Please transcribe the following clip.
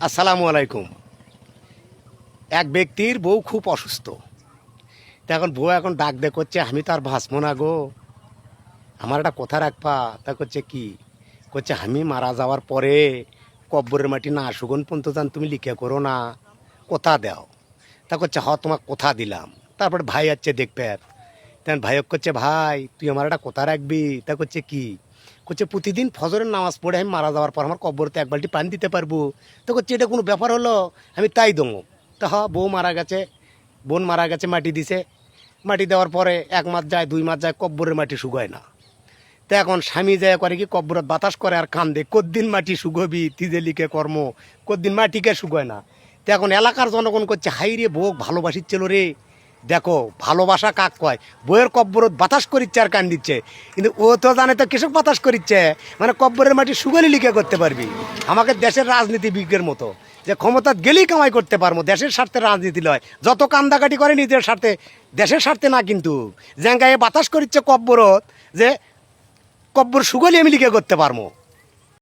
আসসালামু আলাইকুম। এক ব্যক্তির বউ খুব অসুস্থ। তা এখন বউ এখন ডাক দে করছে, আমি তো আর বাঁচবো না গো, আমার একটা কথা রাখবা। তা করছে কি? করছে আমি মারা যাওয়ার পরে কব্বরের মাটি না সুগন পর্যন্ত যান তুমি লিখে করো না, কথা দাও। তা করছে হ তোমাকে কথা দিলাম। তারপরে ভাই আছে দেখবে, তেমন ভাইক করছে ভাই তুই আমার একটা কথা রাখবি। তা করছে কি? করছে প্রতিদিন ফজরের নামাজ পড়ে আমি মারা যাওয়ার পর আমার কব্বরতে এক বালতি পানি দিতে পারবো। তো করছে এটা কোনো ব্যাপার হলো? আমি তাই দেবো। তা হ বউ মারা গেছে, বোন মারা গেছে, মাটি দিছে। মাটি দেওয়ার পরে 1 মাস যায় 2 মাস যায়, কব্বরের মাটি শুকোয় না। তো এখন স্বামী যায় করে কি, কব্বরত বাতাস করে আর কান্দে, কদ্দিন মাটি শুকোবি তিজে লিখে কর্ম, কদ্দিন মাটিকে শুকোয় না। তো এখন এলাকার জনগণ করছে হাই রে বউ ভালোবাসিচ্ছিল রে, দেখো ভালোবাসা কাক কয়, বইয়ের কব্বরত বাতাস করিচ্ছে আর কান দিচ্ছে। কিন্তু ও তো জানে তো কৃষক বাতাস করিচ্ছে, মানে কব্বরের মাটি সুগলি লিখে করতে পারবি। আমাকে দেশের রাজনীতিবিজ্ঞের মতো যে ক্ষমতা গেলেই কামাই করতে পারবো, দেশের স্বার্থে রাজনীতি লয়, যত কান্দাকাটি করে নিজের স্বার্থে, দেশের স্বার্থে না। কিন্তু জ্যাঙ্গায় বাতাস করিচ্ছে কব্বরত, যে কব্বর সুগলি আমি লিখে করতে পারবো।